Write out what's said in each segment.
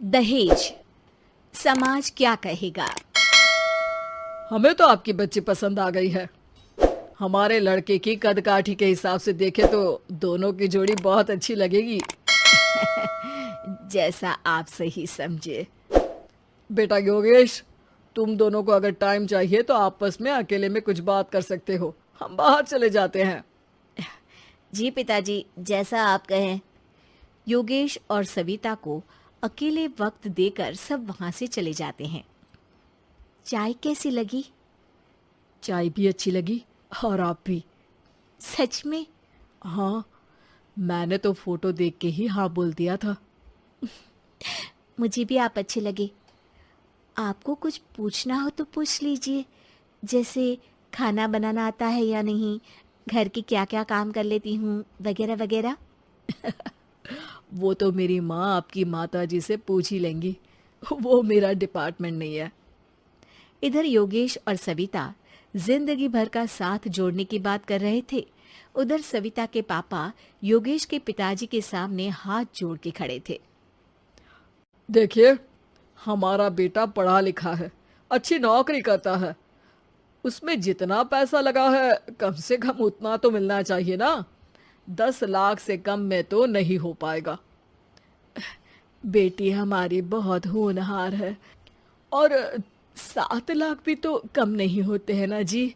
दहेज, समाज क्या कहेगा। हमें तो आपकी बच्ची पसंद आ गई है। हमारे लड़के की कद काठी के हिसाब से देखे तो दोनों की जोड़ी बहुत अच्छी लगेगी। जैसा आप सही समझे। बेटा योगेश, तुम दोनों को अगर टाइम चाहिए तो आपस में अकेले में कुछ बात कर सकते हो। हम बाहर चले जाते हैं। जी पिताजी, जैसा आप कहें। योगेश और सविता को अकेले वक्त देकर सब वहां से चले जाते हैं। चाय कैसी लगी? चाय भी अच्छी लगी और आप भी। सच में? हाँ, मैंने तो फोटो देख के ही हाँ बोल दिया था। मुझे भी आप अच्छे लगे। आपको कुछ पूछना हो तो पूछ लीजिए, जैसे खाना बनाना आता है या नहीं, घर के क्या क्या काम कर लेती हूँ, वगैरह वगैरह। वो तो मेरी माँ आपकी माता जी से पूछ ही लेंगी। वो मेरा डिपार्टमेंट नहीं है। इधर योगेश और सविता जिंदगी भर का साथ जोड़ने की बात कर रहे थे। उधर सविता के पापा योगेश के पिताजी के सामने हाथ जोड़ के खड़े थे। देखिए, हमारा बेटा पढ़ा लिखा है, अच्छी नौकरी करता है। उसमें जितना पैसा लगा है कम से कम उतना तो मिलना चाहिए ना। 10 लाख से कम में तो नहीं हो पाएगा। बेटी हमारी बहुत होनहार है और 7 लाख भी तो कम नहीं होते हैं ना जी।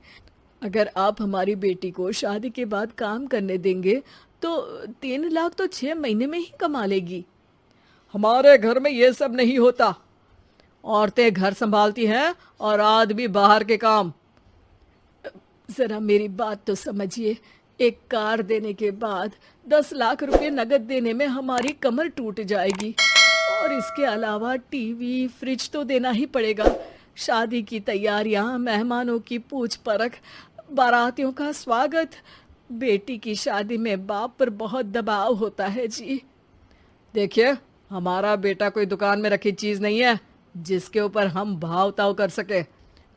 अगर आप हमारी बेटी को शादी के बाद काम करने देंगे तो 3 लाख तो 6 महीने में ही कमा लेगी। हमारे घर में ये सब नहीं होता। औरतें घर संभालती हैं और आदमी बाहर के काम। जरा मेरी बात तो समझिए। एक कार देने के बाद 10 लाख रुपए नगद देने में हमारी कमर टूट जाएगी और इसके अलावा टीवी फ्रिज तो देना ही पड़ेगा। शादी की तैयारियां, मेहमानों की पूछ परख, बारातियों का स्वागत। बेटी की शादी में बाप पर बहुत दबाव होता है जी। देखिए, हमारा बेटा कोई दुकान में रखी चीज नहीं है जिसके ऊपर हम भाव ताव कर सके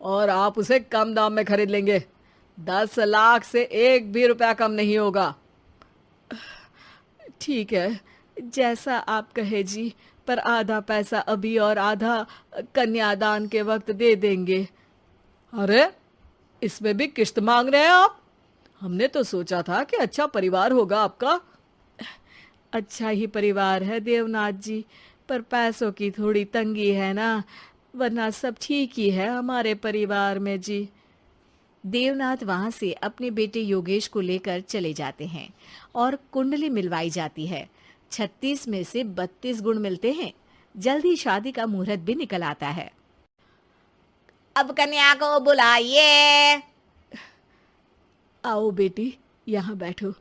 और आप उसे कम दाम में खरीद लेंगे। 10 लाख से एक भी रुपया कम नहीं होगा। ठीक है, जैसा आप कहे जी, पर आधा पैसा अभी और आधा कन्यादान के वक्त दे देंगे। अरे, इसमें भी किश्त मांग रहे हैं आप? हमने तो सोचा था कि अच्छा परिवार होगा आपका। अच्छा ही परिवार है देवनाथ जी, पर पैसों की थोड़ी तंगी है ना, वरना सब ठीक ही है हमारे परिवार में जी। देवनाथ वहां से अपने बेटे योगेश को लेकर चले जाते हैं और कुंडली मिलवाई जाती है। 36 में से 32 गुण मिलते हैं। जल्दी शादी का मुहूर्त भी निकल आता है। अब कन्या को बुलाइए। आओ बेटी, यहाँ बैठो,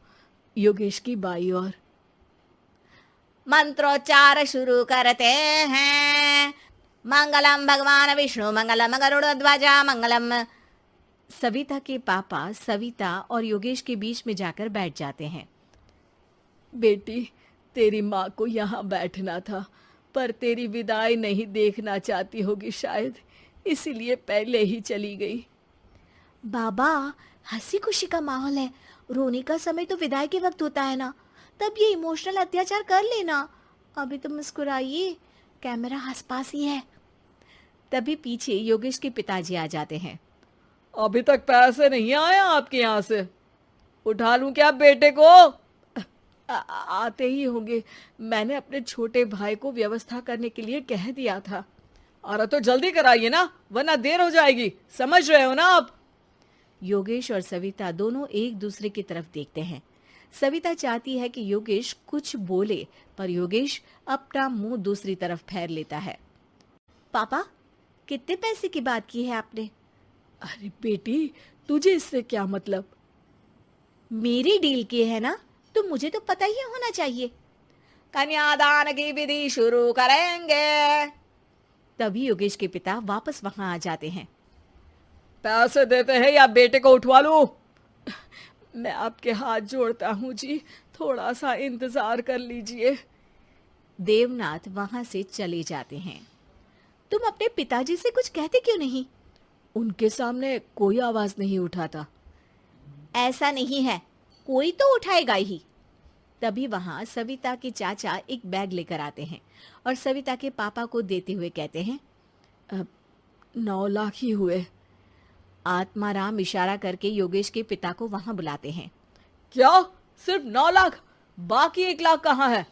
योगेश की बाई और। मंत्रोच्चार शुरू करते हैं। मंगलम भगवान विष्णु मंगलम गरुड़ध्वजा मंगलम। सविता के पापा सविता और योगेश के बीच में जाकर बैठ जाते हैं। बेटी, तेरी माँ को यहाँ बैठना था, पर तेरी विदाई नहीं देखना चाहती होगी शायद, इसीलिए पहले ही चली गई। बाबा, हंसी खुशी का माहौल है, रोने का समय तो विदाई के वक्त होता है ना, तब ये इमोशनल अत्याचार कर लेना। अभी तो मुस्कुराइए, कैमरा आसपास ही है। तभी पीछे योगेश के पिताजी आ जाते हैं। अभी तक पैसे नहीं आए आपके यहाँ से? उठा लूं क्या बेटे को? आते ही होंगे, मैंने अपने छोटे भाई को व्यवस्था करने के लिए कह दिया था। अरे तो जल्दी कराइए ना, वरना देर हो जाएगी। समझ रहे हो ना आप? योगेश और सविता दोनों एक दूसरे की तरफ देखते हैं। सविता चाहती है कि योगेश कुछ बोले, पर योगेश अपना मुंह दूसरी तरफ फेर लेता है। पापा, कितने पैसे की बात की है आपने? अरे बेटी, तुझे इससे क्या मतलब? मेरी डील की है ना, तो मुझे तो पता ही होना चाहिए। कन्यादान की विधि शुरू करेंगे। तभी योगेश के पिता वापस वहां आ जाते हैं। पैसे देते हैं या बेटे को उठवा लूं? मैं आपके हाथ जोड़ता हूँ जी, थोड़ा सा इंतजार कर लीजिए। देवनाथ वहां से चले जाते हैं। तुम अपने पिताजी से कुछ कहते क्यों नहीं? उनके सामने कोई आवाज नहीं उठाता। ऐसा नहीं है, कोई तो उठाएगा ही। तभी वहां सविता के चाचा एक बैग लेकर आते हैं और सविता के पापा को देते हुए कहते हैं, 9 लाख ही हुए। आत्माराम इशारा करके योगेश के पिता को वहां बुलाते हैं। क्या? सिर्फ 9 लाख? बाकी 1 लाख कहाँ है?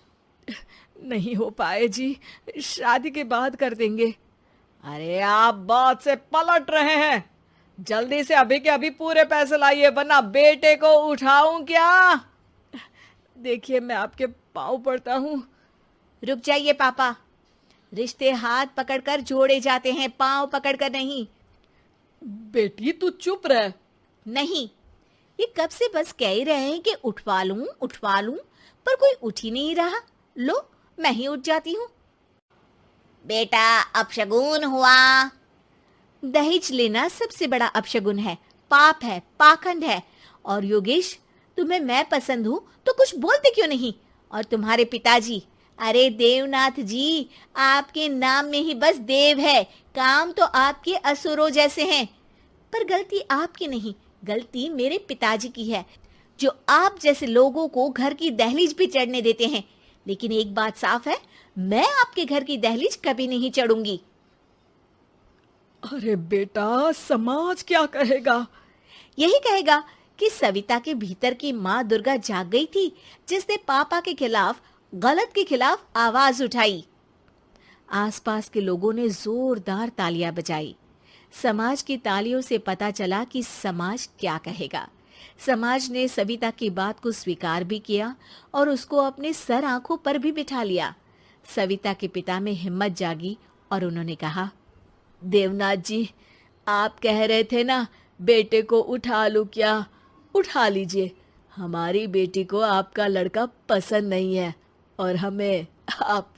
नहीं हो पाए जी, शादी के बाद कर देंगे। अरे आप बात से पलट रहे हैं। जल्दी से अभी के अभी पूरे पैसे लाइए, वरना बेटे को उठाऊं क्या? देखिए मैं आपके पाँव पड़ता हूँ। रुक जाइए पापा, रिश्ते हाथ पकड़कर जोड़े जाते हैं, पांव पकड़कर नहीं। बेटी तू चुप रह। नहीं, ये कब से बस कह ही रहे हैं कि उठवा लूं, पर कोई उठ ही नहीं रहा। लो, मैं ही उठ जाती हूँ। बेटा, अपशगुन हुआ। दहेज लेना सबसे बड़ा अपशगुन है, पाप है, पाखंड है। और योगेश, तुम्हें मैं पसंद हूँ तो कुछ बोलते क्यों नहीं? और तुम्हारे पिताजी, अरे देवनाथ जी, आपके नाम में ही बस देव है, काम तो आपके असुरों जैसे हैं। पर गलती आपकी नहीं, गलती मेरे पिताजी की है, जो आप जैसे लोगों को घर की दहलीज पे चढ़ने देते हैं। लेकिन एक बात साफ है, मैं आपके घर की दहलीज कभी नहीं चढ़ूंगी। अरे बेटा, समाज क्या कहेगा? यही कहेगा कि सविता के भीतर की माँ दुर्गा जाग गई थी, जिसने पापा के खिलाफ, गलत के खिलाफ आवाज उठाई। आसपास के लोगों ने जोरदार तालियां बजाई। समाज की तालियों से पता चला कि समाज क्या कहेगा। समाज ने सविता की बात को स्वीकार भी किया और उसको अपने सर आंखों पर भी बिठा लिया। सविता के पिता में हिम्मत जागी और उन्होंने कहा, देवनाथ जी, आप कह रहे थे ना बेटे को उठा लूं क्या? उठा लीजिए। हमारी बेटी को आपका लड़का पसंद नहीं है और हमें आप